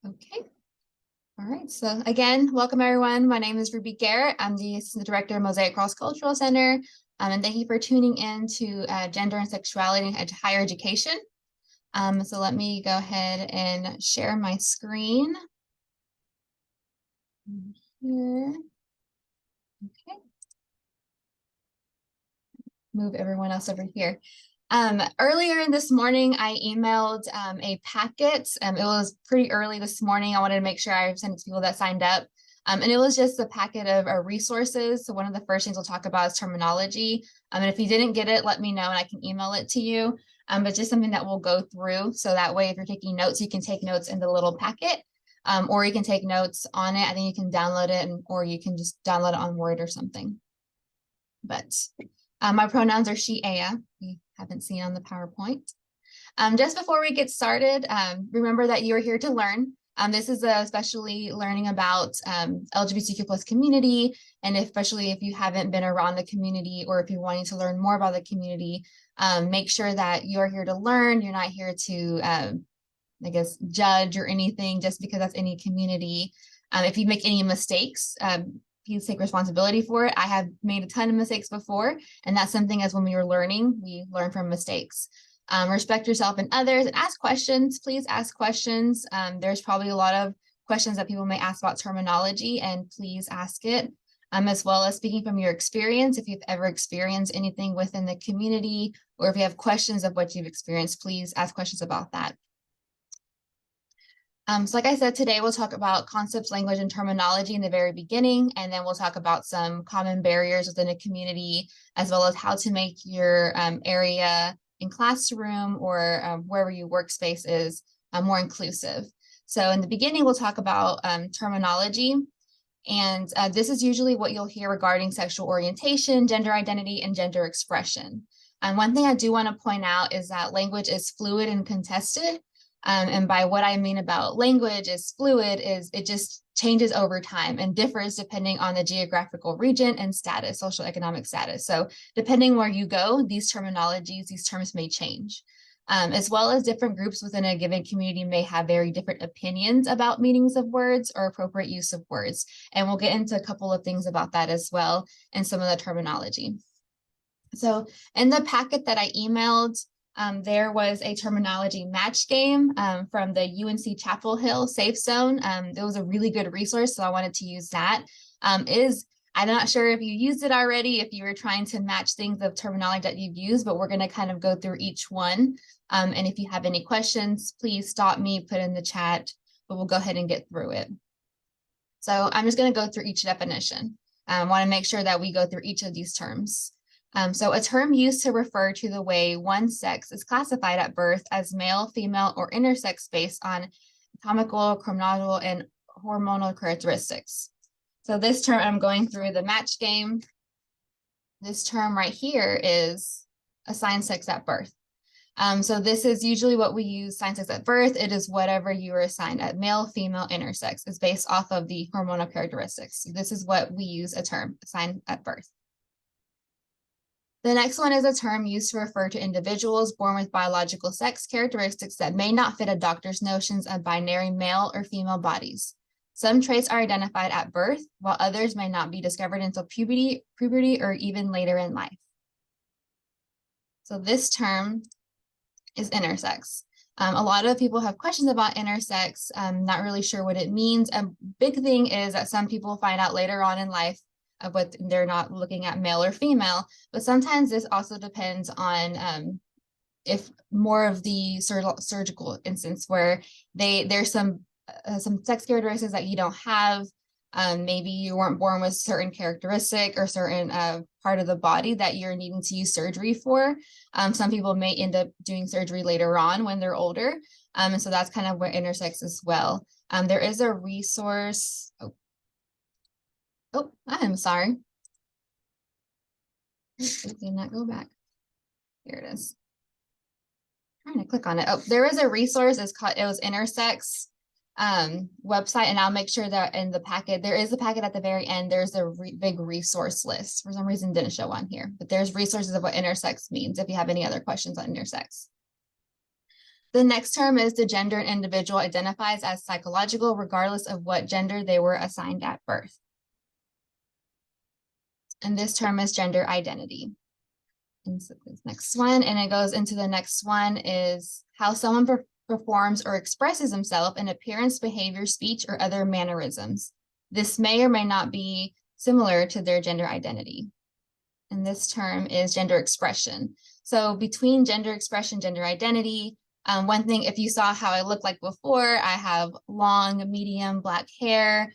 Okay. All right. So again, welcome everyone. My name is Ruby Garrett. I'm the Assistant Director of Mosaic Cross Cultural Center. And thank you for tuning in to Gender and Sexuality in Higher Education. So let me go ahead and share my screen here. Okay. Move everyone else over here. Earlier this morning, I emailed a packet. It was pretty early this morning. I wanted to make sure I sent it to people that signed up. And it was just a packet of resources. So one of the first things we'll talk about is terminology. And if you didn't get it, let me know and I can email it to you. But just something that we'll go through. So that way, if you're taking notes, you can take notes in the little packet. Or you can take notes on it. I think you can download it or you can just download it on Word or something. But my pronouns are she, Aya. We haven't seen on the PowerPoint. Just before we get started, remember that you're here to learn. This is especially learning about LGBTQ plus community, and especially if you haven't been around the community or if you're wanting to learn more about the community, make sure that you're here to learn. You're not here to, I guess, judge or anything just because that's any community. If you make any mistakes, please take responsibility for it. I have made a ton of mistakes before, and that's something as when we were learning, we learn from mistakes. Respect yourself and others and ask questions. Please ask questions. There's probably a lot of questions that people may ask about terminology, and please ask it, as well as speaking from your experience. If you've ever experienced anything within the community, or if you have questions of what you've experienced, please ask questions about that. So like I said, today we'll talk about concepts, language, and terminology in the very beginning, and then we'll talk about some common barriers within a community, as well as how to make your area in classroom or wherever your workspace is more inclusive. So in the beginning, we'll talk about terminology, and this is usually what you'll hear regarding sexual orientation, gender identity, and gender expression. And one thing I do want to point out is that language is fluid and contested. And by what I mean about language is fluid is it just changes over time and differs depending on the geographical region and status, social economic status. So depending where you go, these terminologies, these terms may change. As well as different groups within a given community may have very different opinions about meanings of words or appropriate use of words. And we'll get into a couple of things about that as well and some of the terminology. So in the packet that I emailed, there was a terminology match game from the UNC Chapel Hill Safe Zone. It was a really good resource, so I wanted to use that. I'm not sure if you used it already, if you were trying to match things of terminology that you've used, but we're going to kind of go through each one. And if you have any questions, please stop me, put in the chat, but we'll go ahead and get through it. So I'm just going to go through each definition. I want to make sure that we go through each of these terms. So a term used to refer to the way one sex is classified at birth as male, female, or intersex based on anatomical, chromosomal, and hormonal characteristics. So this term, I'm going through the match game. This term right here is assigned sex at birth. So this is usually what we use, assigned sex at birth. It is whatever you are assigned at male, female, intersex. It's based off of the hormonal characteristics. So this is what we use a term, assigned at birth. The next one is a term used to refer to individuals born with biological sex characteristics that may not fit a doctor's notions of binary male or female bodies. Some traits are identified at birth, while others may not be discovered until puberty, or even later in life. So this term is intersex. A lot of people have questions about intersex. I'm not really sure what it means. A big thing is that some people find out later on in life of what they're not looking at male or female, but sometimes this also depends on if more of the surgical instance where there's some sex characteristics that you don't have. Maybe you weren't born with certain characteristic or certain part of the body that you're needing to use surgery for. Some people may end up doing surgery later on when they're older. And so that's kind of where intersex as well. There is a resource. Oh, I'm sorry. It did not go back. Here it is. I'm trying to click on it. Oh, there is a resource. It was intersex website, and I'll make sure that in the packet, there is a packet at the very end. There's a big resource list. For some reason, it didn't show on here, but there's resources of what intersex means if you have any other questions on intersex. The next term is the gender an individual identifies as psychological, regardless of what gender they were assigned at birth. And this term is gender identity. And so this next one, and it goes into the next one, is how someone performs or expresses himself in appearance, behavior, speech, or other mannerisms. This may or may not be similar to their gender identity. And this term is gender expression. So between gender expression, gender identity, one thing, if you saw how I looked like before, I have long, medium black hair.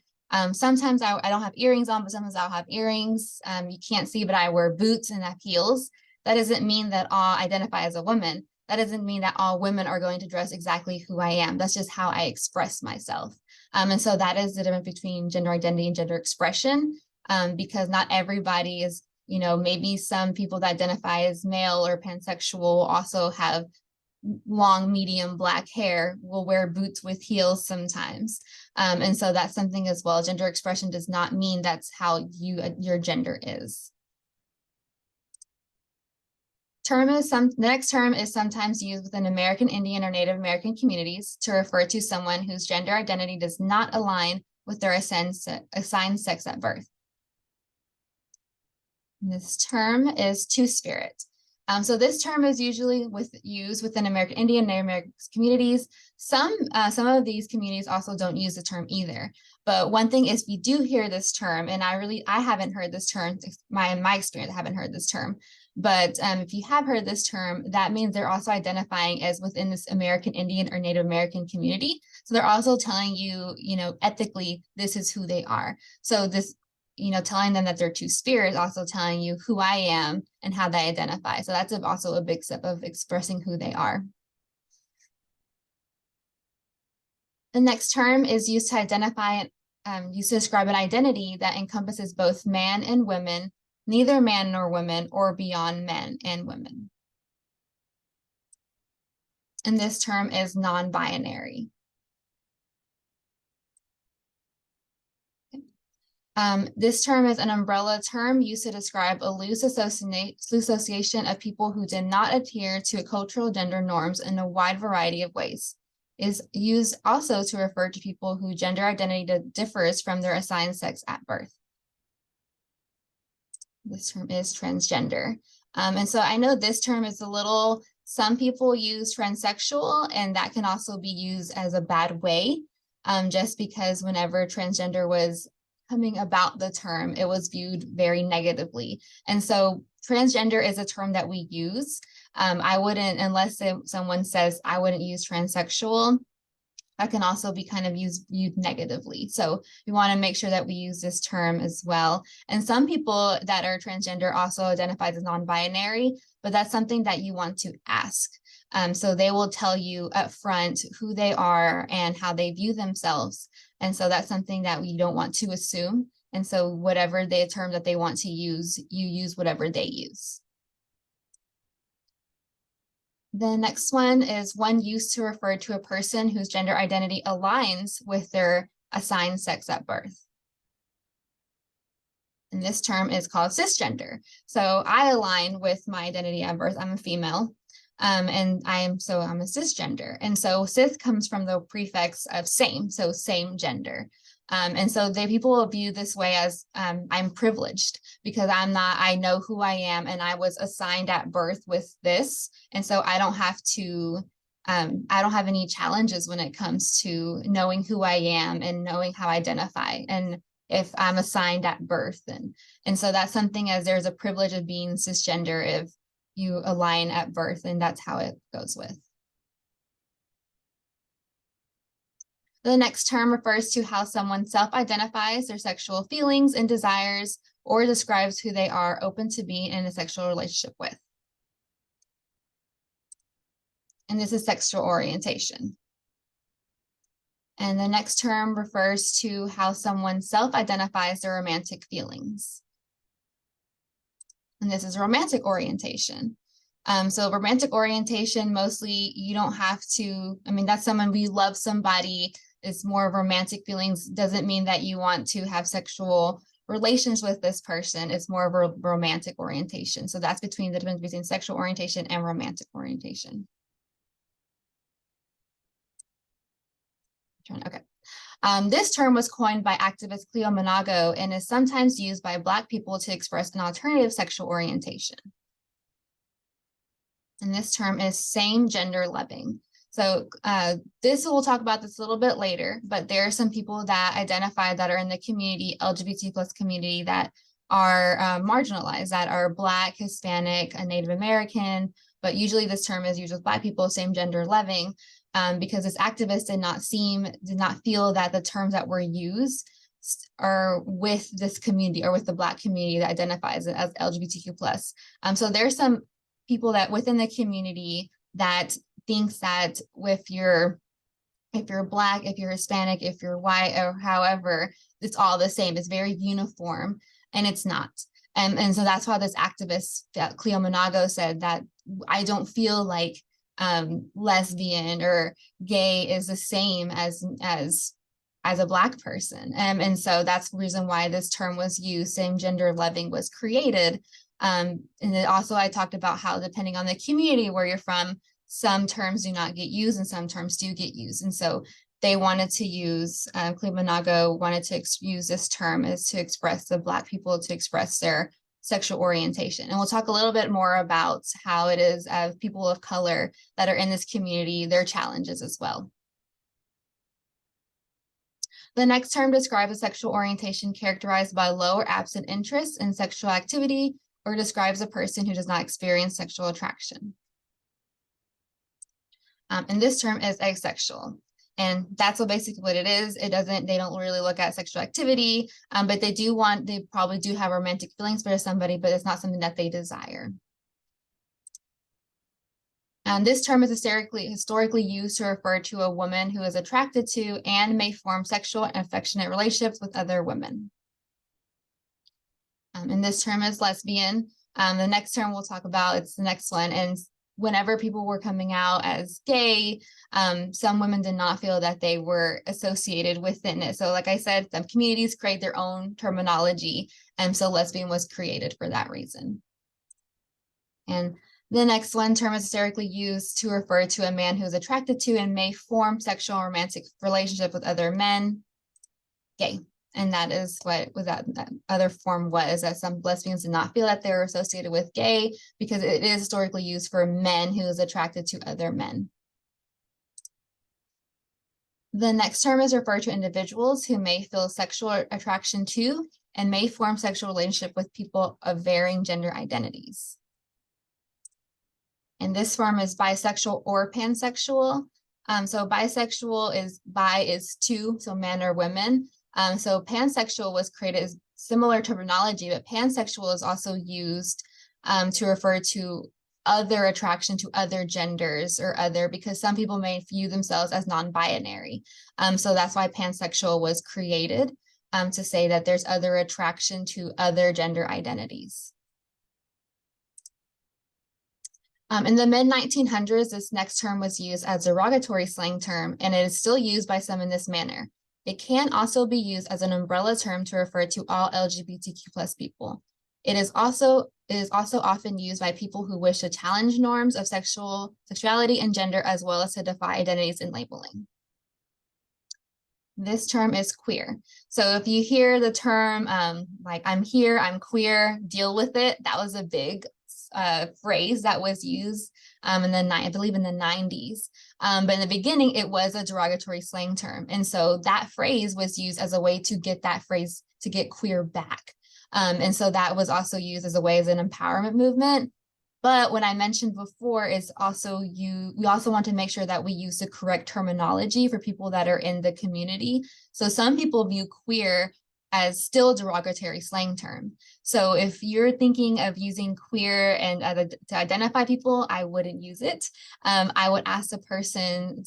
Sometimes I don't have earrings on, but sometimes I'll have earrings. You can't see, but I wear boots and have heels. That doesn't mean that all identify as a woman. That doesn't mean that all women are going to dress exactly who I am. That's just how I express myself. And so that is the difference between gender identity and gender expression, because not everybody is, maybe some people that identify as male or pansexual also have long, medium black hair, will wear boots with heels sometimes. And so that's something as well. Gender expression does not mean that's how your gender is. The next term is sometimes used within American Indian or Native American communities to refer to someone whose gender identity does not align with their assigned sex at birth. And this term is two-spirit. So this term is usually used within American Indian and Native American communities. Some of these communities also don't use the term either. But one thing is, if you do hear this term, and I haven't heard this term, in my experience, I haven't heard this term. But if you have heard this term, that means they're also identifying as within this American Indian or Native American community. So they're also telling you, ethically, this is who they are. So this, telling them that they're two-spirit, also telling you who I am and how they identify. So that's also a big step of expressing who they are. The next term is used to describe an identity that encompasses both man and women, neither man nor women, or beyond men and women. And this term is non-binary. This term is an umbrella term used to describe a loose association of people who did not adhere to cultural gender norms in a wide variety of ways. Is used also to refer to people whose gender identity differs from their assigned sex at birth. This term is transgender. And so I know this term is some people use transsexual, and that can also be used as a bad way, just because whenever transgender was coming about the term, it was viewed very negatively. And so transgender is a term that we use. I wouldn't, unless someone says I wouldn't use transsexual, that can also be kind of viewed negatively. So we want to make sure that we use this term as well. And some people that are transgender also identify as non-binary, but that's something that you want to ask. So they will tell you up front who they are and how they view themselves. And so that's something that we don't want to assume. And so whatever the term that they want to use, you use whatever they use. The next one is one used to refer to a person whose gender identity aligns with their assigned sex at birth. And this term is called cisgender. So I align with my identity at birth. I'm a female. And I'm a cisgender. And so cis comes from the prefix of same, so same gender. And so people will view this way as I'm privileged because I know who I am and I was assigned at birth with this. And so I don't have any challenges when it comes to knowing who I am and knowing how I identify and if I'm assigned at birth. And so that's something, as there's a privilege of being cisgender if you align at birth, and that's how it goes with. The next term refers to how someone self-identifies their sexual feelings and desires, or describes who they are open to being in a sexual relationship with. And this is sexual orientation. And the next term refers to how someone self-identifies their romantic feelings. And this is romantic orientation. So romantic orientation, mostly you don't have to, that's someone we love somebody, it's more of romantic feelings, doesn't mean that you want to have sexual relations with this person. It's more of a romantic orientation. So that's the difference between sexual orientation and romantic orientation. Okay. This term was coined by activist Cleo Monago and is sometimes used by Black people to express an alternative sexual orientation. And this term is same gender loving. So we'll talk about this a little bit later, but there are some people that identify that are in the community, LGBT plus community, that are marginalized, that are Black, Hispanic, and Native American, but usually this term is used with Black people, same gender loving, because this activist did not feel that the terms that were used are with this community or with the Black community that identifies as LGBTQ plus. So there's some people that within the community that thinks that if you're Black, if you're Hispanic, if you're white, or however, it's all the same. It's very uniform, and it's not. And so that's why this activist, Cleo Monago, said that I don't feel like lesbian or gay is the same as a Black person. And so that's the reason why this term was used, same gender loving was created. And then also I talked about how depending on the community where you're from, some terms do not get used and some terms do get used. And so they wanted to use, Cleo Monago wanted to use this term as to express the Black people, to express their sexual orientation. And we'll talk a little bit more about how it is of people of color that are in this community, their challenges as well. The next term describes a sexual orientation characterized by low or absent interest in sexual activity, or describes a person who does not experience sexual attraction. And this term is asexual. And that's basically what it is. They don't really look at sexual activity, but they probably do have romantic feelings for somebody, but it's not something that they desire. And this term is historically used to refer to a woman who is attracted to and may form sexual and affectionate relationships with other women. And this term is lesbian. The next term we'll talk about, it's the next one. And whenever people were coming out as gay, some women did not feel that they were associated within it. So like I said, some communities create their own terminology. And so lesbian was created for that reason. And the next one, term is historically used to refer to a man who is attracted to and may form sexual or romantic relationship with other men, gay. And that is what that other form was, that some lesbians did not feel that they were associated with gay because it is historically used for men who is attracted to other men. The next term is referred to individuals who may feel sexual attraction to and may form sexual relationship with people of varying gender identities. And this form is bisexual or pansexual. So bisexual is bi is two, so men or women. So pansexual was created as similar terminology, but pansexual is also used to refer to other attraction to other genders or other, because some people may view themselves as non-binary. So that's why pansexual was created, to say that there's other attraction to other gender identities. In the mid-1900s, this next term was used as a derogatory slang term, and it is still used by some in this manner. It can also be used as an umbrella term to refer to all LGBTQ plus people. It is also often used by people who wish to challenge norms of sexuality and gender, as well as to defy identities and labeling. This term is queer. So if you hear the term like I'm here, I'm queer, deal with it, that was a big phrase that was used I believe in the 90s. But in the beginning, it was a derogatory slang term. And so that phrase was used as a way to get that phrase to get queer back. And so that was also used as a way as an empowerment movement. But what I mentioned before is also we also want to make sure that we use the correct terminology for people that are in the community. So some people view queer as still a derogatory slang term. So if you're thinking of using queer and to identify people, I wouldn't use it. I would ask the person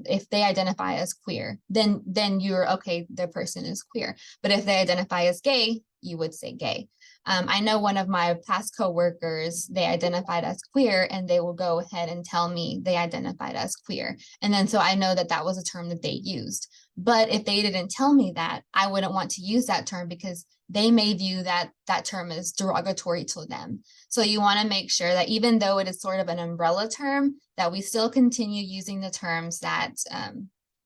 if they identify as queer, then you're okay, the person is queer. But if they identify as gay, you would say gay. I know one of my past coworkers, they identified as queer, and they will go ahead and tell me they identified as queer. And then so I know that that was a term that they used. But if they didn't tell me that, I wouldn't want to use that term because they may view that term as derogatory to them. So you want to make sure that even though it is sort of an umbrella term, that we still continue using the terms that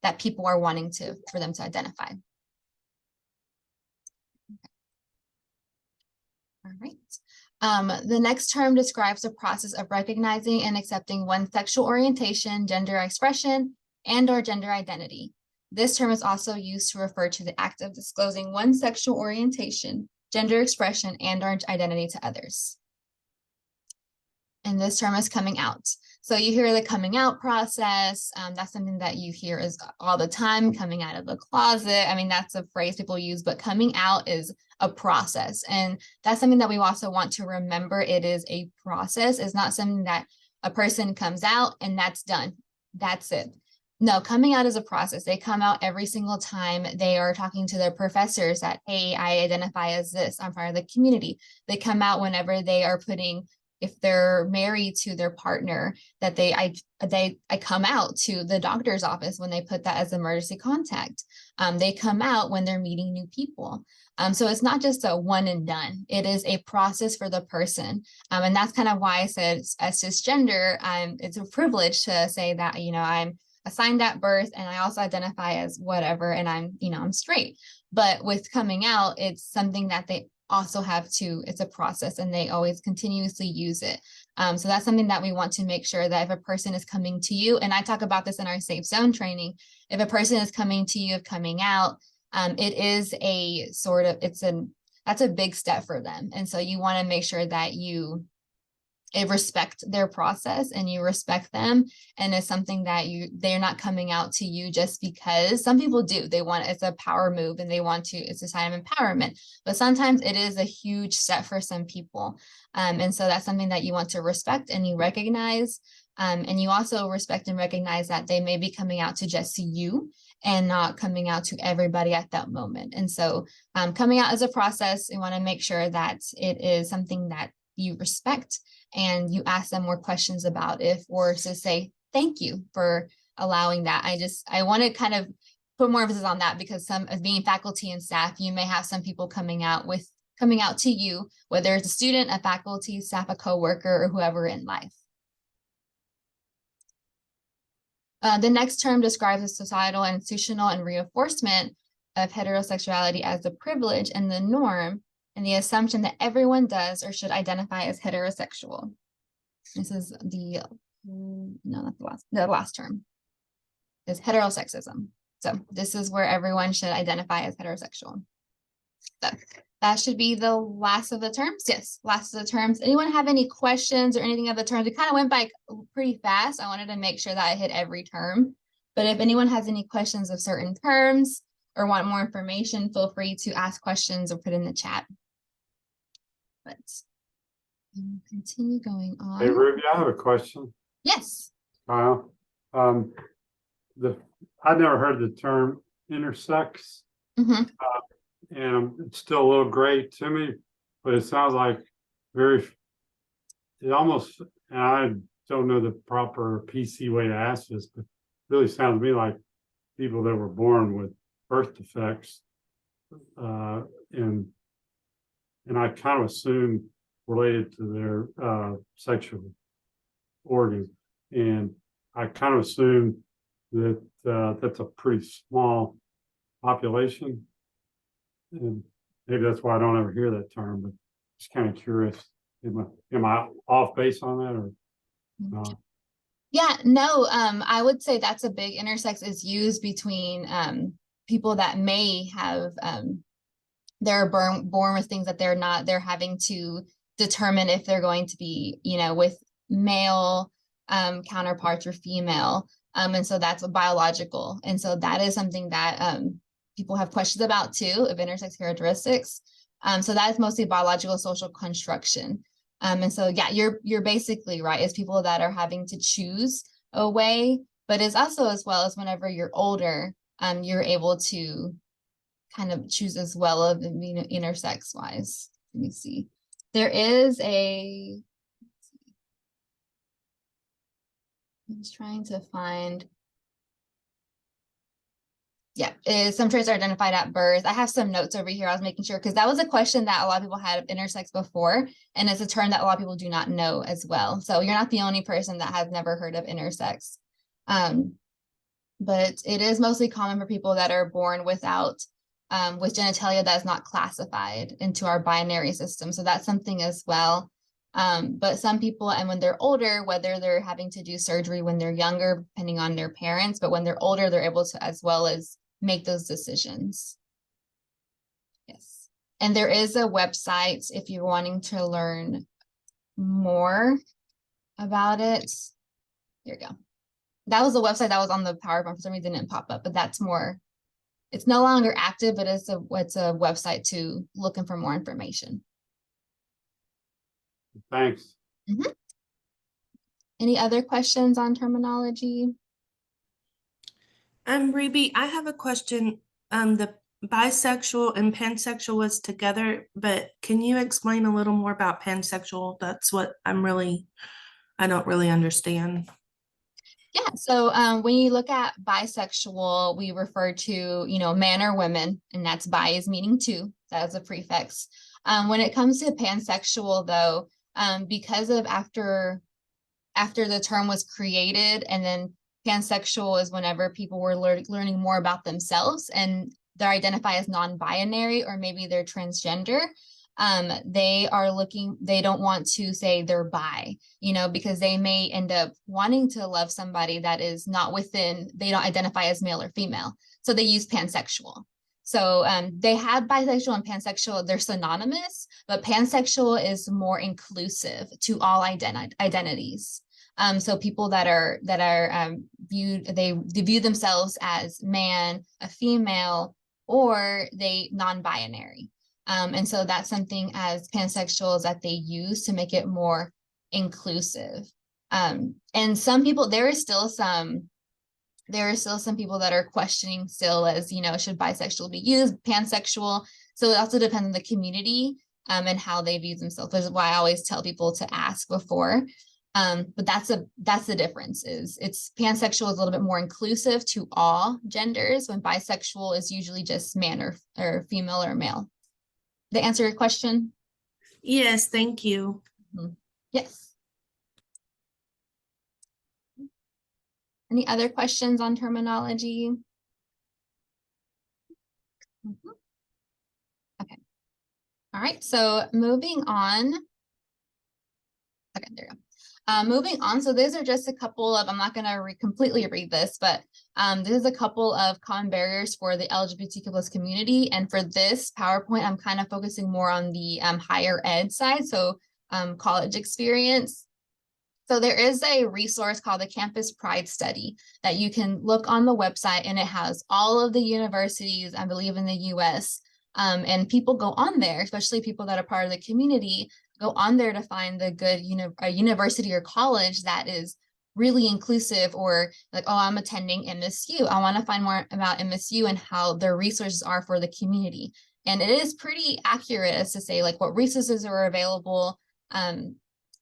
that people are wanting for them to identify. All right. The next term describes the process of recognizing and accepting one's sexual orientation, gender expression, and/or gender identity. This term is also used to refer to the act of disclosing one's sexual orientation, gender expression, and/or identity to others. And this term is coming out. So you hear the coming out process. That's something that you hear is all the time, coming out of the closet. I mean, that's a phrase people use, but coming out is a process. And that's something that we also want to remember. It is a process. It's not something that a person comes out and that's done. That's it. No, coming out is a process. They come out every single time they are talking to their professors that, hey, I identify as this, I'm part of the community. They come out whenever they are if they're married to their partner, that I come out to the doctor's office when they put that as emergency contact. They come out when they're meeting new people. So it's not just a one and done. It is a process for the person. And that's kind of why I said as cisgender, it's a privilege to say that, I'm assigned at birth and I also identify as whatever, and I'm straight. But with coming out, it's something that they also it's a process and they always continuously use it. So that's something that we want to make sure that if a person is coming to you, and I talk about this in our safe zone training, if a person is coming to you of coming out, it is that's a big step for them. And so you want to make sure that you respect their process and you respect them, and it's something that they're not coming out to you just because. Some people do, it's a power move and it's a sign of empowerment, but sometimes it is a huge step for some people. And so that's something that you want to respect and you recognize, and you also respect and recognize that they may be coming out to just you and not coming out to everybody at that moment. And so coming out as a process, you want to make sure that it is something that you respect and you ask them more questions about or to say, thank you for allowing that. I want to kind of put more emphasis on that, because as being faculty and staff, you may have some people coming out to you, whether it's a student, a faculty, staff, a coworker, or whoever in life. The next term describes the societal, institutional, and reinforcement of heterosexuality as the privilege and the norm, and the assumption that everyone does or should identify as heterosexual. This is the last term is heterosexism. So this is where everyone should identify as heterosexual. So that should be the last of the terms. Yes, last of the terms. Anyone have any questions or anything of the terms? We kind of went by pretty fast. I wanted to make sure that I hit every term. But if anyone has any questions of certain terms or want more information, feel free to ask questions or put in the chat. But continue going on. Hey, Ruby, I have a question. Yes. Kyle, I've never heard the term intersex, and it's still a little gray to me, but it sounds like it almost, and I don't know the proper PC way to ask this, but it really sounds to me like people that were born with birth defects, and I kind of assume related to their sexual organs. And I kind of assume that that's a pretty small population. And maybe that's why I don't ever hear that term, but just kind of curious. Am I off base on that or not? Yeah, no, I would say that's a big intersex is used between people that may have they're born with things that they're having to determine if they're going to be, with male counterparts or female. And so that's biological. And so that is something that people have questions about too, of intersex characteristics. So that is mostly biological social construction. And so, yeah, you're basically right. It's people that are having to choose a way, but it's also as well as whenever you're older, you're able to kind of choose as well of intersex wise. Let me see. There is I'm just trying to find. Yeah, some traits are identified at birth. I have some notes over here. I was making sure because that was a question that a lot of people had of intersex before, and it's a term that a lot of people do not know as well. So you're not the only person that has never heard of intersex. but it is mostly common for people that are born without with genitalia that is not classified into our binary system. So that's something as well. But some people, and when they're older, whether they're having to do surgery when they're younger, depending on their parents, but when they're older, they're able to as well as make those decisions. Yes. And there is a website if you're wanting to learn more about it. Here we go. That was a website that was on the PowerPoint. For some reason, it didn't pop up, but that's more, it's no longer active, but it's a website to looking for more information. Thanks. Mhm. Any other questions on terminology? Reby, I have a question. The bisexual and pansexual was together, but can you explain a little more about pansexual? That's what I don't really understand. Yeah, so when you look at bisexual, we refer to, man or women, and that's bi is meaning two. That is a prefix. When it comes to pansexual, though, because of after the term was created, and then pansexual is whenever people were learning more about themselves and they identify as non-binary or maybe they're transgender. They don't want to say they're bi, because they may end up wanting to love somebody that is not within, they don't identify as male or female. So they use pansexual. So they have bisexual and pansexual, they're synonymous, but pansexual is more inclusive to all identities. So people that are viewed, they view themselves as man, a female, or they non-binary. And so that's something as pansexuals that they use to make it more inclusive. And some people, there are still some people that are questioning still as, should bisexual be used, pansexual. So it also depends on the community and how they view themselves. That's why I always tell people to ask before. But that's the difference is it's pansexual is a little bit more inclusive to all genders when bisexual is usually just man or female or male. Did I answer your question? Yes, thank you. Mm-hmm. Yes. Any other questions on terminology? Mm-hmm. Okay. All right. So moving on. Okay, there you go. Moving on, so these are just a couple of, I'm not going to completely read this, but this is a couple of common barriers for the LGBTQ plus community. And for this PowerPoint, I'm kind of focusing more on the higher ed side, so college experience. So there is a resource called the Campus Pride Study that you can look on the website, and it has all of the universities, I believe, in the US. And people go on there, especially people that are part of the community, go on there to find the good university or college that is really inclusive, or like, oh, I'm attending MSU. I want to find more about MSU and how their resources are for the community. And it is pretty accurate as to say like what resources are available,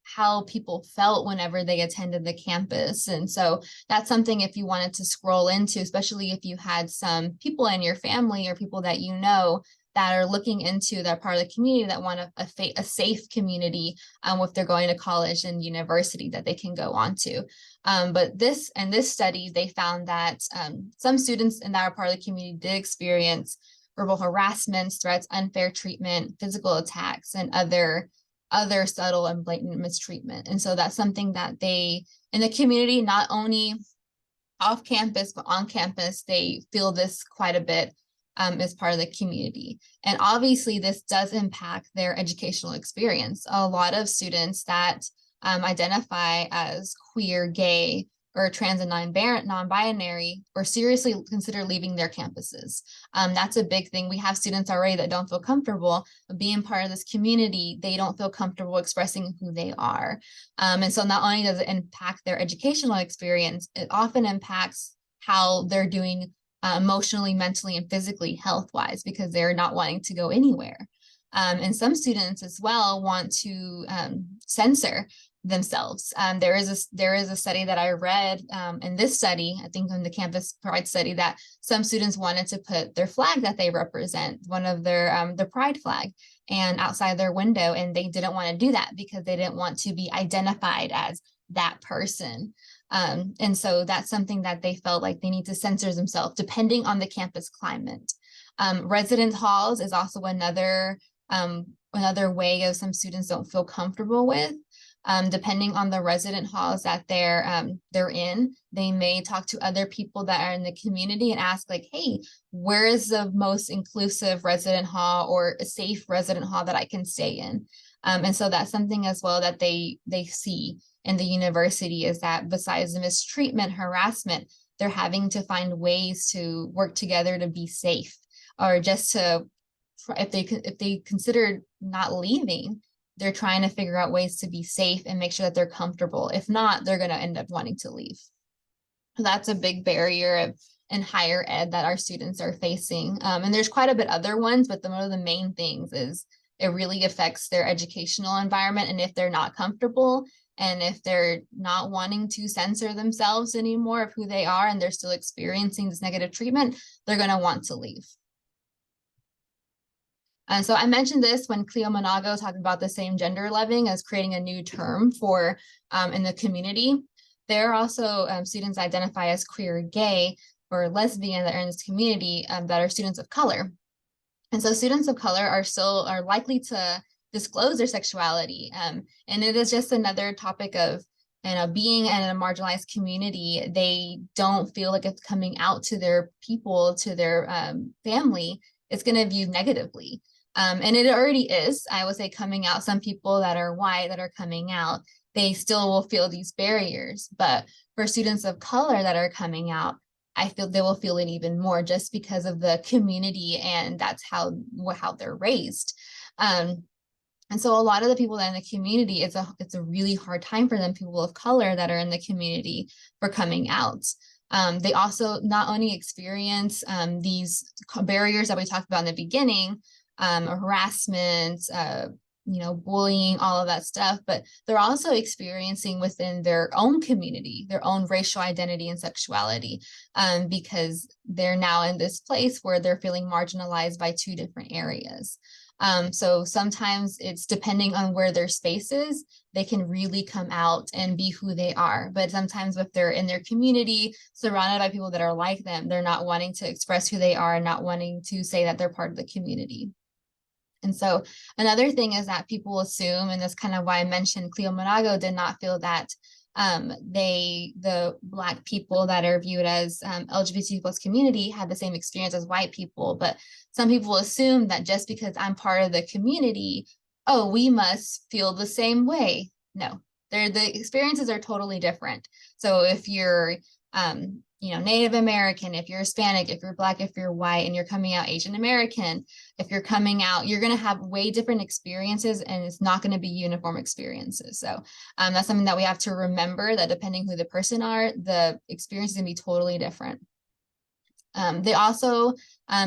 how people felt whenever they attended the campus. And so that's something if you wanted to scroll into, especially if you had some people in your family or people that that are looking into that part of the community that want a safe community if they're going to college and university that they can go on to. But this study, they found that some students in that part of the community did experience verbal harassments, threats, unfair treatment, physical attacks, and other subtle and blatant mistreatment. And so that's something that they in the community, not only off campus, but on campus, they feel this quite a bit as part of the community. And obviously this does impact their educational experience. A lot of students that identify as queer, gay, or trans and non-binary, or seriously consider leaving their campuses. That's a big thing. We have students already that don't feel comfortable being part of this community. They don't feel comfortable expressing who they are. And so not only does it impact their educational experience, it often impacts how they're doing emotionally, mentally, and physically health-wise, because they're not wanting to go anywhere. And some students as well want to censor themselves. There is a study that I read in this study, I think in the Campus Pride study, that some students wanted to put their flag that they represent, one of their the pride flag, and outside their window, and they didn't want to do that because they didn't want to be identified as that person. And so that's something that they felt like they need to censor themselves depending on the campus climate. Residence halls is also another way of some students don't feel comfortable with. Depending on the resident halls that they're in, they may talk to other people that are in the community and ask like, hey, where is the most inclusive resident hall or a safe resident hall that I can stay in? And so that's something as well that they see in the university, is that besides the mistreatment, harassment, they're having to find ways to work together to be safe, or just to, if they consider not leaving, they're trying to figure out ways to be safe and make sure that they're comfortable. If not, they're going to end up wanting to leave. That's a big barrier in higher ed that our students are facing. And there's quite a bit other ones, but one of the main things is it really affects their educational environment. And if they're not comfortable, and if they're not wanting to censor themselves anymore of who they are, and they're still experiencing this negative treatment, they're going to want to leave. And so I mentioned this when Cleo Monago talked about the same gender loving as creating a new term for in the community. There are also students identify as queer, gay, or lesbian that are in this community that are students of color. And so students of color are likely to disclose their sexuality. And it is just another topic of, being in a marginalized community, they don't feel like it's coming out to their people, to their family, it's going to view negatively. And it already is, I would say, coming out. Some people that are white that are coming out, they still will feel these barriers. But for students of color that are coming out, I feel they will feel it even more just because of the community, and that's how they're raised. And so a lot of the people that are in the community, it's a really hard time for them, people of color that are in the community, for coming out. They also not only experience these barriers that we talked about in the beginning, harassment, bullying, all of that stuff, but they're also experiencing within their own community, their own racial identity and sexuality, because they're now in this place where they're feeling marginalized by two different areas. So sometimes it's depending on where their space is, they can really come out and be who they are. But sometimes if they're in their community, surrounded by people that are like them, they're not wanting to express who they are and not wanting to say that they're part of the community. And so another thing is that people assume, and that's kind of why I mentioned Cleo Monago did not feel that the Black people that are viewed as LGBTQ plus community had the same experience as white people. But some people assume that just because I'm part of the community, oh, we must feel the same way. No, the experiences are totally different. So if you're Native American, if you're Hispanic, if you're Black, if you're white, and you're coming out Asian American, if you're coming out, you're going to have way different experiences, and it's not going to be uniform experiences. So that's something that we have to remember, that depending who the person are, the experience is going to be totally different. They also,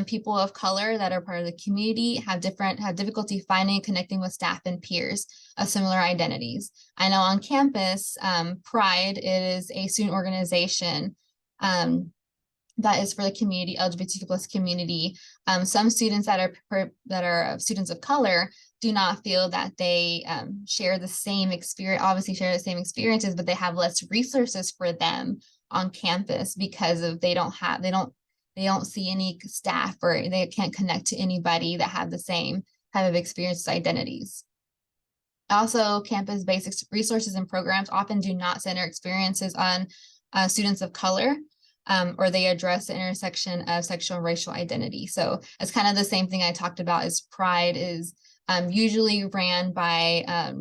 people of color that are part of the community have difficulty finding and connecting with staff and peers of similar identities. I know on campus, Pride is a student organization that is for the community, LGBTQ plus community. Some students that are students of color do not feel that they share the same experience, obviously share the same experiences, but they have less resources for them on campus because of they don't see any staff, or they can't connect to anybody that have the same type of experiences, identities. Also, campus-based resources and programs often do not center experiences on students of color, or they address the intersection of sexual and racial identity. So it's kind of the same thing I talked about, as Pride is usually ran by,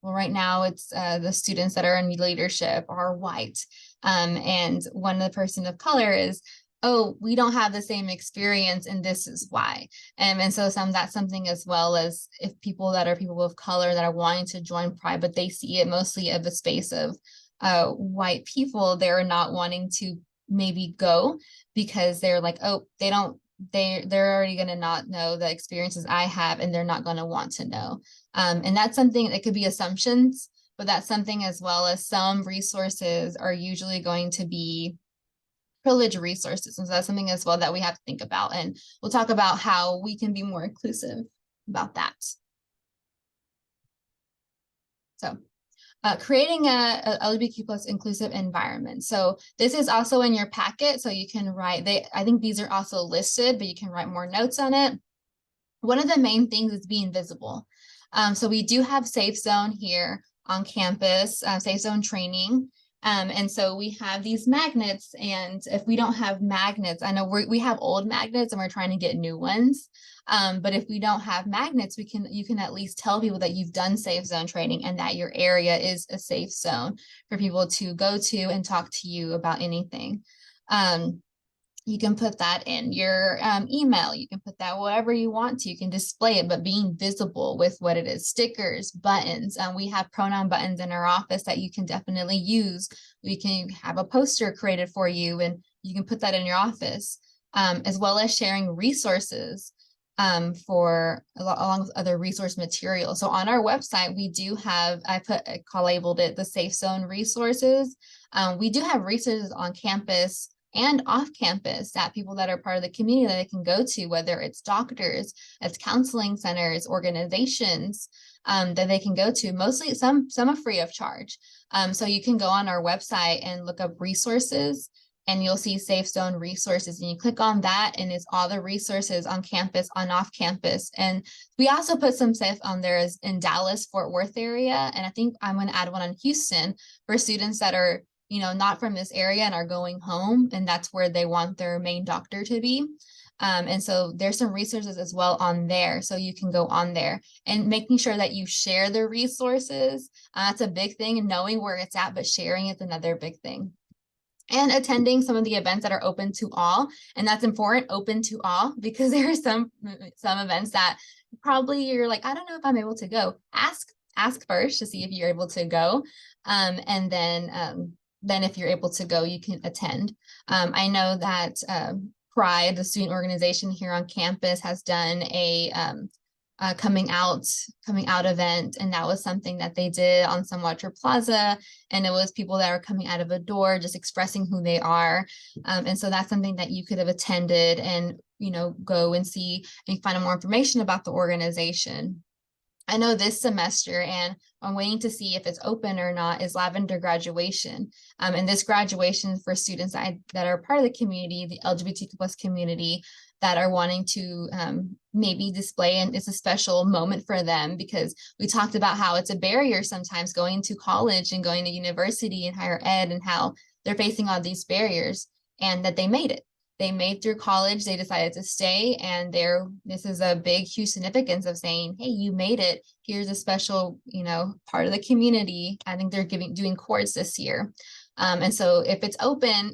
right now it's the students that are in leadership are white. And one of the person of color is, oh, we don't have the same experience and this is why. And so that's something as well, as if people of color that are wanting to join Pride, but they see it mostly of a space of white people, they're not wanting to maybe go because they're like, oh, they're already going to not know the experiences I have, and they're not going to want to know. And that's something that could be assumptions, but that's something as well, as some resources are usually going to be privileged resources. And so that's something as well that we have to think about. And we'll talk about how we can be more inclusive about that. So Creating a LGBTQ plus inclusive environment. So this is also in your packet, so you can write, I think these are also listed, but you can write more notes on it. One of the main things is being visible. So we do have Safe Zone here on campus, Safe Zone training. And so we have these magnets, and if we don't have magnets, I know we have old magnets and we're trying to get new ones. But if we don't have magnets, you can at least tell people that you've done Safe Zone training and that your area is a safe zone for people to go to and talk to you about anything. You can put that in your email. You can put that whatever you want to. You can display it, but being visible with what it is. Stickers, buttons. We have pronoun buttons in our office that you can definitely use. We can have a poster created for you, and you can put that in your office, as well as sharing resources for along with other resource material. So on our website, we do have, I labeled it the Safe Zone resources. We do have resources on campus and off campus that people that are part of the community that they can go to, whether it's doctors, it's counseling centers, organizations that they can go to, mostly some are free of charge. So you can go on our website and look up resources, and you'll see Safe Zone resources, and you click on that and it's all the resources on campus, on off campus. And we also put some stuff on there as in Dallas, Fort Worth area. And I think I'm going to add one on Houston for students that are, not from this area and are going home, and that's where they want their main doctor to be. And so there's some resources as well on there. So you can go on there and making sure that you share the resources. That's a big thing, and knowing where it's at, but sharing is another big thing. And attending some of the events that are open to all. And that's important, open to all, because there are some events that probably you're like, I don't know if I'm able to go. Ask first to see if you're able to go. And then if you're able to go, you can attend. I know that Pride, the student organization here on campus, has done a coming out event, and that was something that they did on Sunwater Plaza, and it was people that are coming out of a door just expressing who they are. And so that's something that you could have attended and go and see and find out more information about the organization. I know this semester, and I'm waiting to see if it's open or not, is Lavender graduation. And this graduation for students that are part of the community, the LGBTQ plus community, that are wanting to maybe display, and it's a special moment for them, because we talked about how it's a barrier sometimes going to college and going to university and higher ed, and how they're facing all these barriers, and that they made it. They made through college, they decided to stay, and this is a big, huge significance of saying, hey, you made it. Here's a special, part of the community. I think they're doing courts this year. And so if it's open,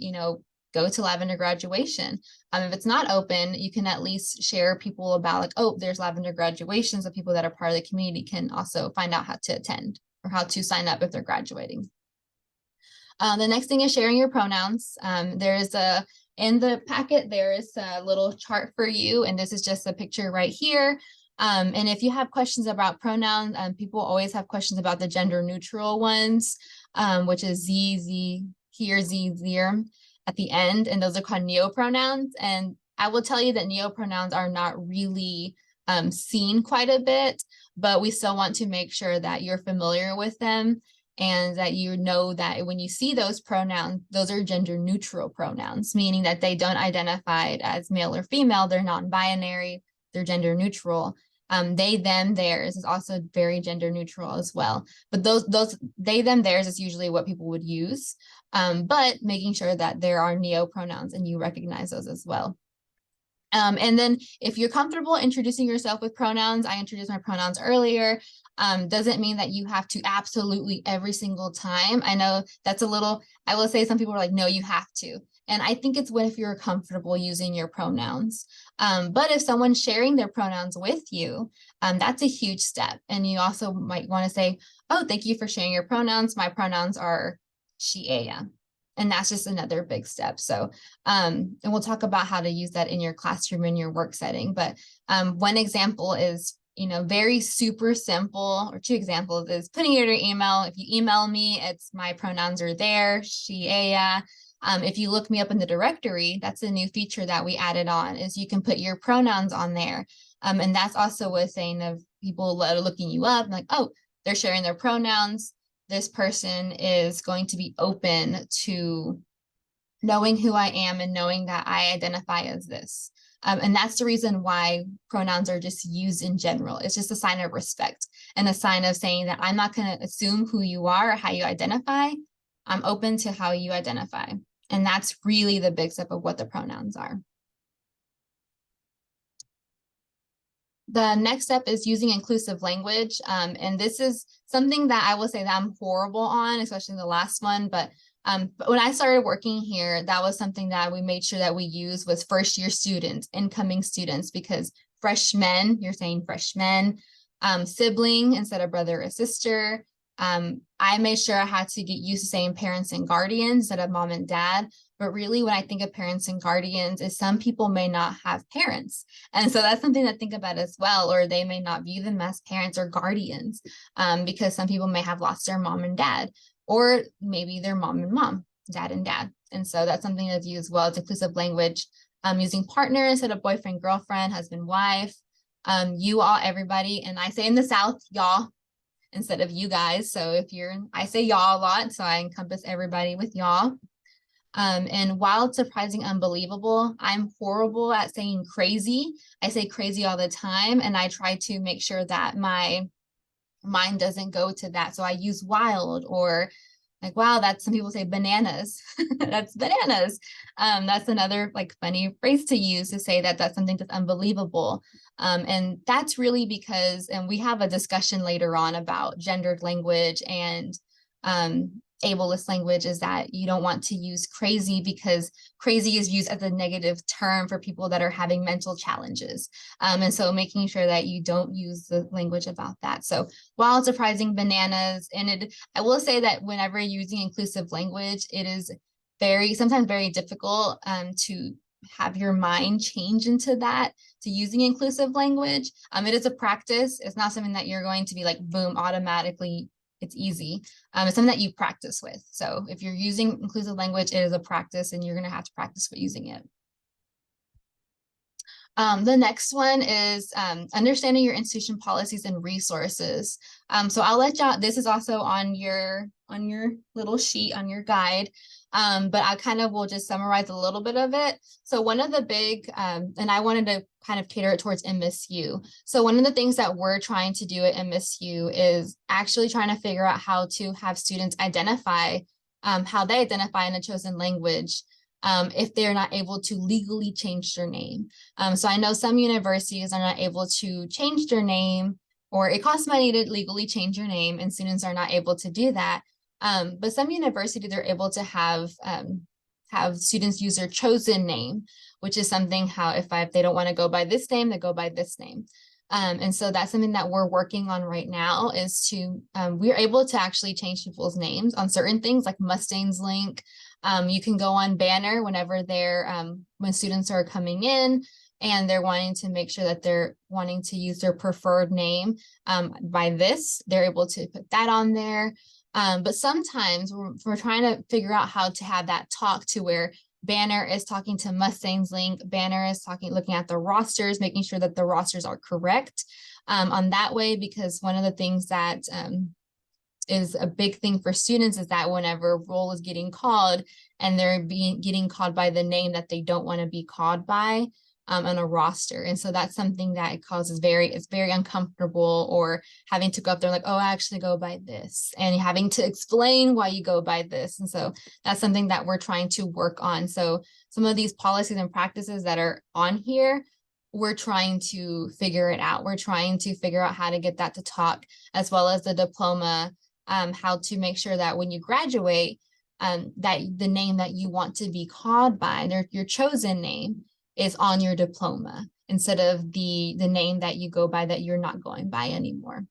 go to Lavender graduation. If it's not open, you can at least share people about like, oh, there's Lavender graduation, so people that are part of the community can also find out how to attend or how to sign up if they're graduating. The next thing is sharing your pronouns. In the packet, there is a little chart for you, and this is just a picture right here. And if you have questions about pronouns, people always have questions about the gender neutral ones, which is Z, here, Z, zir at the end, and those are called neopronouns. And I will tell you that neopronouns are not really seen quite a bit, but we still want to make sure that you're familiar with them, and that you know that when you see those pronouns, those are gender neutral pronouns, meaning that they don't identify as male or female, they're non-binary, they're gender neutral. They, them, theirs is also very gender neutral as well. But those they, them, theirs is usually what people would use, but making sure that there are neopronouns and you recognize those as well. And then if you're comfortable introducing yourself with pronouns, I introduced my pronouns earlier, doesn't mean that you have to absolutely every single time. I know that's I will say some people are like, no, you have to. And I think it's if you're comfortable using your pronouns. But if someone's sharing their pronouns with you, that's a huge step. And you also might want to say, oh, thank you for sharing your pronouns. My pronouns are she, ella. And that's just another big step. So, and we'll talk about how to use that in your classroom, in your work setting. But one example is, very super simple, or two examples is putting it in your email. If you email me, my pronouns are there, she, ella. If you look me up in the directory, that's a new feature that we added on, is you can put your pronouns on there. And that's also a saying of people that are looking you up, like, oh, they're sharing their pronouns. this person is going to be open to knowing who I am and knowing that I identify as this. And that's the reason why pronouns are just used in general. It's just a sign of respect and a sign of saying that I'm not going to assume who you are or how you identify. I'm open to how you identify. And that's really the big step of what the pronouns are. The next step is using inclusive language. And this is something that I will say that I'm horrible on, especially the last one. But when I started working here, that was something that we made sure that we use was first year students, incoming students, because freshmen, you're saying freshmen, sibling instead of brother or sister. I made sure I had to get used to saying parents and guardians instead of mom and dad. But really, when I think of parents and guardians, is some people may not have parents. And so that's something to think about as well, or they may not view them as parents or guardians, because some people may have lost their mom and dad, or maybe their mom and mom, dad and dad. And so that's something to view as well. It's inclusive language, using partner instead of boyfriend, girlfriend, husband, wife, you all, everybody. And I say in the South, y'all, instead of you guys. So if you're, I say y'all a lot, so I encompass everybody with y'all. And while it's surprising, unbelievable, I'm horrible at saying crazy. I say crazy all the time, and I try to make sure that my mind doesn't go to that. So I use wild, or like, wow, that's, some people say bananas. That's bananas. That's another like funny phrase to use to say that that's something that's unbelievable. And that's really because, and we have a discussion later on about gendered language and ableist language, is that you don't want to use crazy because crazy is used as a negative term for people that are having mental challenges. And so making sure that you don't use the language about that. So wild, surprising, bananas. And I will say that whenever you're using inclusive language, it is sometimes very difficult to have your mind change into that, to using inclusive language. It is a practice. It's not something that you're going to be like, boom, automatically. It's easy. It's something that you practice with. So if you're using inclusive language, it is a practice, and you're going to have to practice with using it. The next one is understanding your institution policies and resources. So I'll let y'all, this is also on your little sheet, on your guide. But I kind of will just summarize a little bit of it. So one of the big, and I wanted to kind of cater it towards MSU. So one of the things that we're trying to do at MSU is actually trying to figure out how to have students identify how they identify in a chosen language if they're not able to legally change their name. So I know some universities are not able to change their name, or it costs money to legally change your name, and students are not able to do that. But some universities are able to have students use their chosen name, which is something how if they don't want to go by this name, they go by this name. And so that's something that we're working on right now, is to, we're able to actually change people's names on certain things like Mustang's Link. You can go on Banner whenever when students are coming in and they're wanting to make sure that they're wanting to use their preferred name by this, they're able to put that on there. But sometimes we're trying to figure out how to have that talk to where Banner is talking to Mustang's Link, Banner is looking at the rosters, making sure that the rosters are correct on that way, because one of the things that is a big thing for students is that whenever roll is getting called and they're getting called by the name that they don't want to be called by on a roster. And so that's something that it causes it's very uncomfortable, or having to go up there like, oh, I actually go by this, and having to explain why you go by this. And so that's something that we're trying to work on. So some of these policies and practices that are on here, we're trying to figure it out. We're trying to figure out how to get that to talk, as well as the diploma, how to make sure that when you graduate, that the name that you want to be called by, your chosen name, is on your diploma instead of the name that you go by that you're not going by anymore.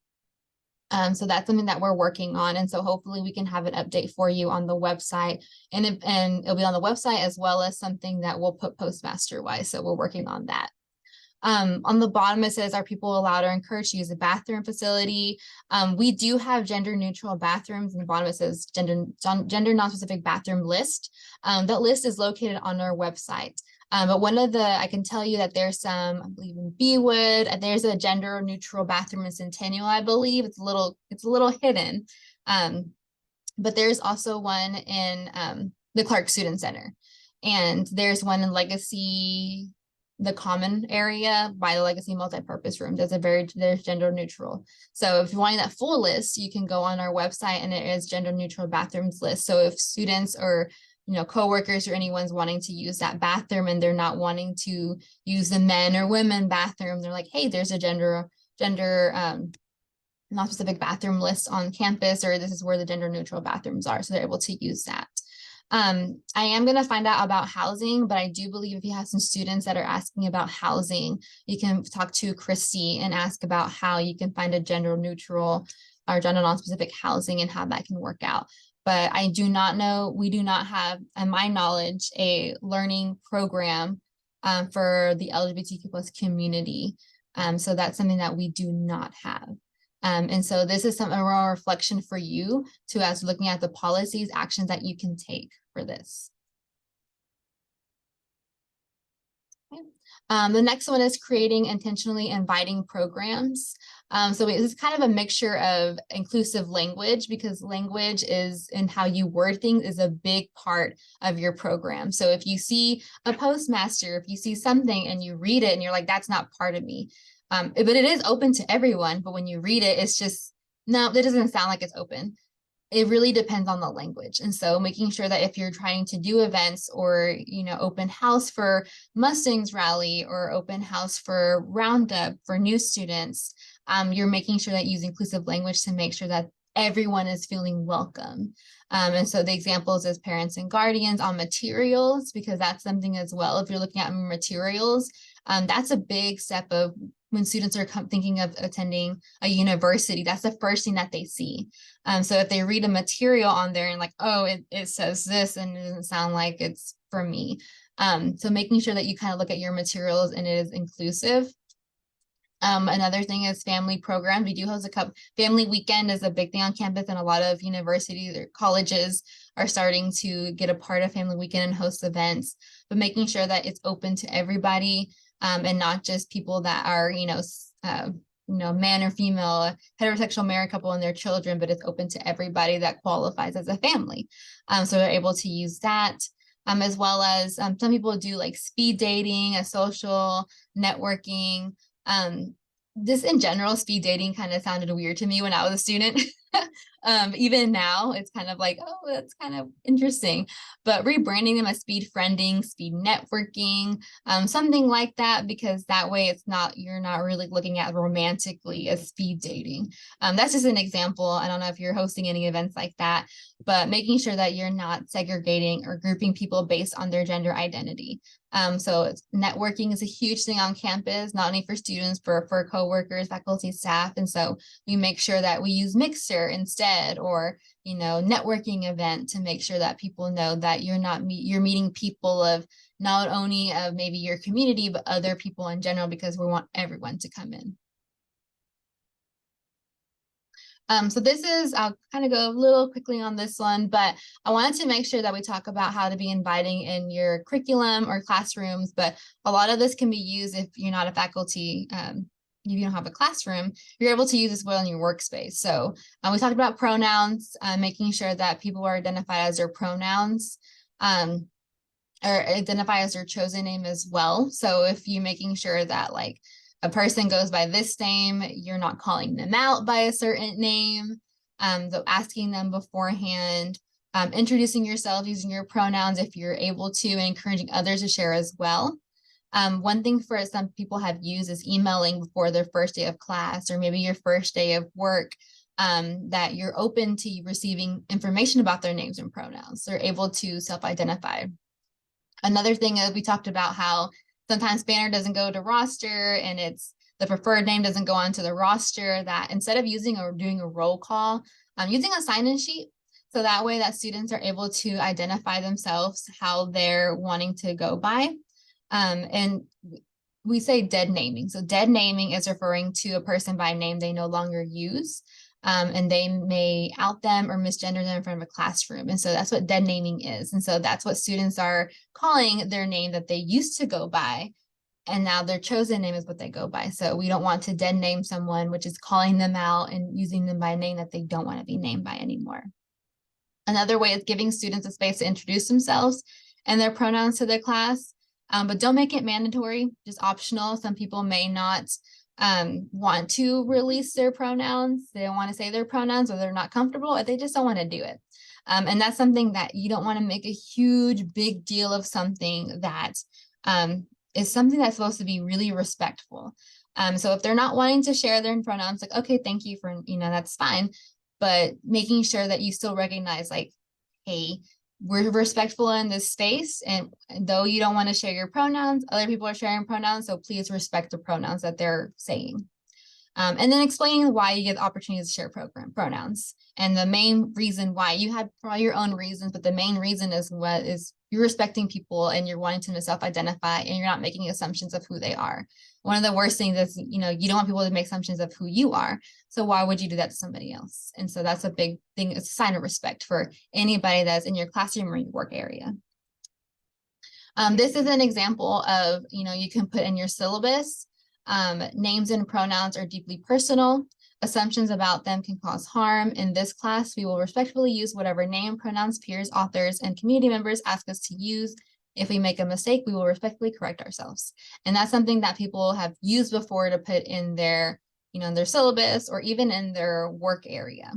So that's something that we're working on. And so hopefully we can have an update for you on the website, and it'll be on the website as well as something that we'll put postmaster wise. So we're working on that. On the bottom, it says, are people allowed or encouraged to use a bathroom facility? We do have gender neutral bathrooms. And the bottom, it says gender non-specific bathroom list. That list is located on our website. But I can tell you that there's some, I believe in Beewood, and there's a gender neutral bathroom in Centennial, I believe. It's a little hidden. but there's also one in the Clark Student Center. And there's one in Legacy, the common area by the Legacy multipurpose room. There's gender neutral. So if you're wanting that full list, you can go on our website and it is gender neutral bathrooms list. So if students or coworkers or anyone's wanting to use that bathroom and they're not wanting to use the men or women bathroom, they're like, hey, there's a gender non-specific bathroom list on campus, or this is where the gender neutral bathrooms are. So they're able to use that. I am going to find out about housing, but I do believe if you have some students that are asking about housing, you can talk to Christy and ask about how you can find a gender neutral or gender non-specific housing and how that can work out. But I do not know, we do not have, in my knowledge, a learning program for the LGBTQ plus community. So that's something that we do not have. And so this is a reflection for you to, as looking at the policies, actions that you can take for this. Okay. The next one is creating intentionally inviting programs. So this is kind of a mixture of inclusive language, because language is and how you word things is a big part of your program. So if you see a postmaster, if you see something and you read it and you're like, that's not part of me. But it is open to everyone. But when you read it, it's just, no, that doesn't sound like it's open. It really depends on the language. And so making sure that if you're trying to do events or, open house for Mustangs rally or open house for Roundup for new students, you're making sure that you use inclusive language to make sure that everyone is feeling welcome. And so the examples is parents and guardians on materials, because that's something as well. If you're looking at materials, that's a big step of when students are thinking of attending a university, that's the first thing that they see. So if they read a material on there and like, oh, it says this and it doesn't sound like it's for me. So making sure that you kind of look at your materials and it is inclusive. Another thing is family programs. We do host family weekend is a big thing on campus, and a lot of universities or colleges are starting to get a part of family weekend and host events, but making sure that it's open to everybody. And not just people that are, man or female, heterosexual married couple and their children, but it's open to everybody that qualifies as a family. So they're able to use that, as well as some people do like speed dating, a social networking. This in general, speed dating kind of sounded weird to me when I was a student. Even now, it's kind of like, oh, that's kind of interesting. But rebranding them as speed friending, speed networking, something like that, because that way you're not really looking at romantically as speed dating. That's just an example. I don't know if you're hosting any events like that, but making sure that you're not segregating or grouping people based on their gender identity. So networking is a huge thing on campus, not only for students, but for coworkers, faculty, staff. And so we make sure that we use Mixer instead, or, networking event, to make sure that people know that you're meeting people of not only of maybe your community, but other people in general, because we want everyone to come in. So this is, I'll kind of go a little quickly on this one, but I wanted to make sure that we talk about how to be inviting in your curriculum or classrooms, but a lot of this can be used if you're not a faculty, if you don't have a classroom, you're able to use this well in your workspace. So we talked about pronouns, making sure that people are identified as their pronouns, or identify as their chosen name as well. So if you're making sure that like a person goes by this name, you're not calling them out by a certain name. So asking them beforehand, introducing yourself using your pronouns if you're able to, and encouraging others to share as well. One thing for some people have used is emailing before their first day of class, or maybe your first day of work, that you're open to receiving information about their names and pronouns. They're able to self-identify. Another thing is we talked about how sometimes banner doesn't go to roster and it's the preferred name doesn't go onto the roster, that instead of using or doing a roll call, using a sign-in sheet. So that way that students are able to identify themselves, how they're wanting to go by. And we say dead naming. So dead naming is referring to a person by name they no longer use. And they may out them or misgender them in front of a classroom. And so that's what dead naming is. And so that's what students are calling their name that they used to go by. And now their chosen name is what they go by. So we don't want to dead name someone, which is calling them out and using them by a name that they don't want to be named by anymore. Another way is giving students a space to introduce themselves and their pronouns to the class, but don't make it mandatory, just optional. Some people may not want to release their pronouns. They don't want to say their pronouns, or they're not comfortable, or they just don't want to do it. And that's something that you don't want to make a huge, big deal of, something that is something that's supposed to be really respectful. So if they're not wanting to share their pronouns, like, okay, thank you for, that's fine. But making sure that you still recognize, like, hey, we're respectful in this space, and though you don't want to share your pronouns, other people are sharing pronouns, so please respect the pronouns that they're saying. And then explaining why you get the opportunity to share pronouns. And the main reason why, you have probably your own reasons, but the main reason is you're respecting people and you're wanting them to self-identify, and you're not making assumptions of who they are. One of the worst things is, you don't want people to make assumptions of who you are. So why would you do that to somebody else? And so that's a big thing. It's a sign of respect for anybody that's in your classroom or your work area. This is an example of, you can put in your syllabus, names and pronouns are deeply personal. Assumptions about them can cause harm. In this class, we will respectfully use whatever name, pronouns, peers, authors, and community members ask us to use. If we make a mistake, we will respectfully correct ourselves. And that's something that people have used before to put in their, in their syllabus, or even in their work area.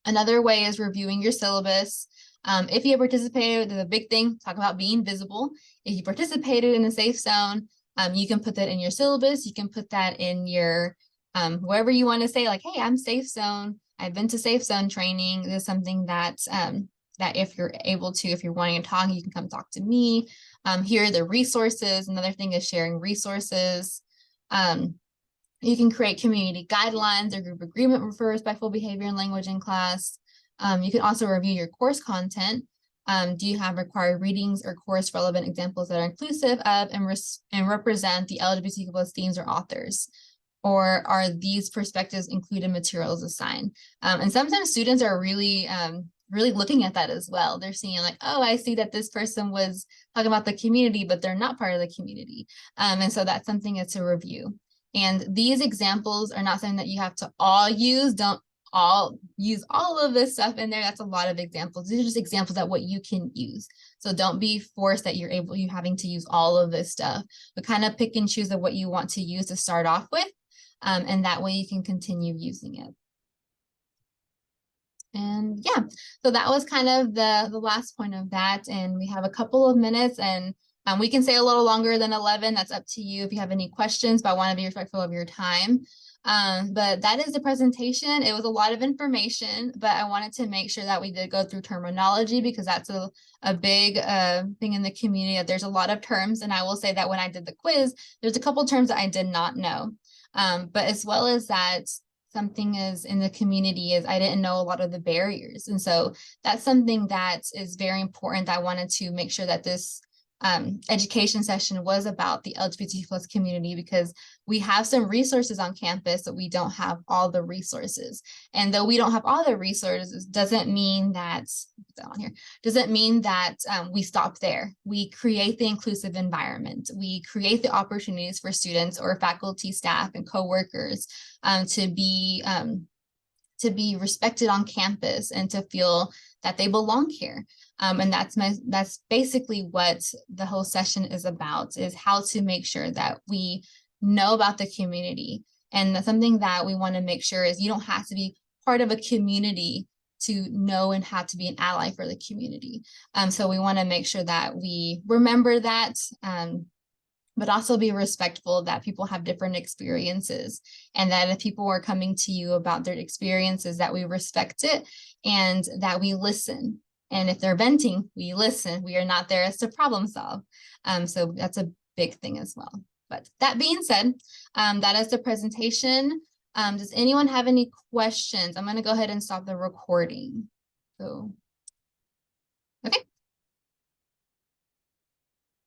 Another way is reviewing your syllabus. If you participated, the big thing, talk about being visible. If you participated in a safe zone, you can put that in your syllabus. You can put that in your, wherever you want to say, like, hey, I'm safe zone. I've been to safe zone training. This is something that, that if you're able to, if you're wanting to talk, you can come talk to me. Here are the resources. Another thing is sharing resources. You can create community guidelines or group agreement for respectful behavior and language in class. You can also review your course content. Do you have required readings or course relevant examples that are inclusive of and represent the LGBTQ+ themes or authors? Or are these perspectives included materials assigned? And sometimes students are really looking at that as well. They're seeing, like, oh, I see that this person was talking about the community, but they're not part of the community. And so that's something that's a review. And these examples are not something that you have to all use. Don't all use all of this stuff in there. That's a lot of examples. These are just examples of what you can use. So don't be forced that you having to use all of this stuff, but kind of pick and choose of what you want to use to start off with. And that way you can continue using it. And yeah, so that was kind of the last point of that. And we have a couple of minutes, and we can stay a little longer than 11. That's up to you if you have any questions, but I want to be respectful of your time. But that is the presentation. It was a lot of information, but I wanted to make sure that we did go through terminology, because that's a big thing in the community. There's a lot of terms, and I will say that when I did the quiz, there's a couple terms that I did not know. But as well as that, something is in the community is I didn't know a lot of the barriers. And so that's something that is very important. I wanted to make sure that this education session was about the LGBTQ+ community, because we have some resources on campus, but we don't have all the resources. And though we don't have all the resources, doesn't mean that we stop there. We create the inclusive environment. We create the opportunities for students or faculty, staff, and coworkers to be respected on campus and to feel that they belong here. And that's basically what the whole session is about, is how to make sure that we know about the community. And that's something that we want to make sure is you don't have to be part of a community to know and have to be an ally for the community. So we want to make sure that we remember that, but also be respectful that people have different experiences, and that if people are coming to you about their experiences, that we respect it and that we listen. And if they're venting, we listen. We are not there as to problem solve. So that's a big thing as well. But that being said, that is the presentation. Does anyone have any questions? I'm going to go ahead and stop the recording. So, okay.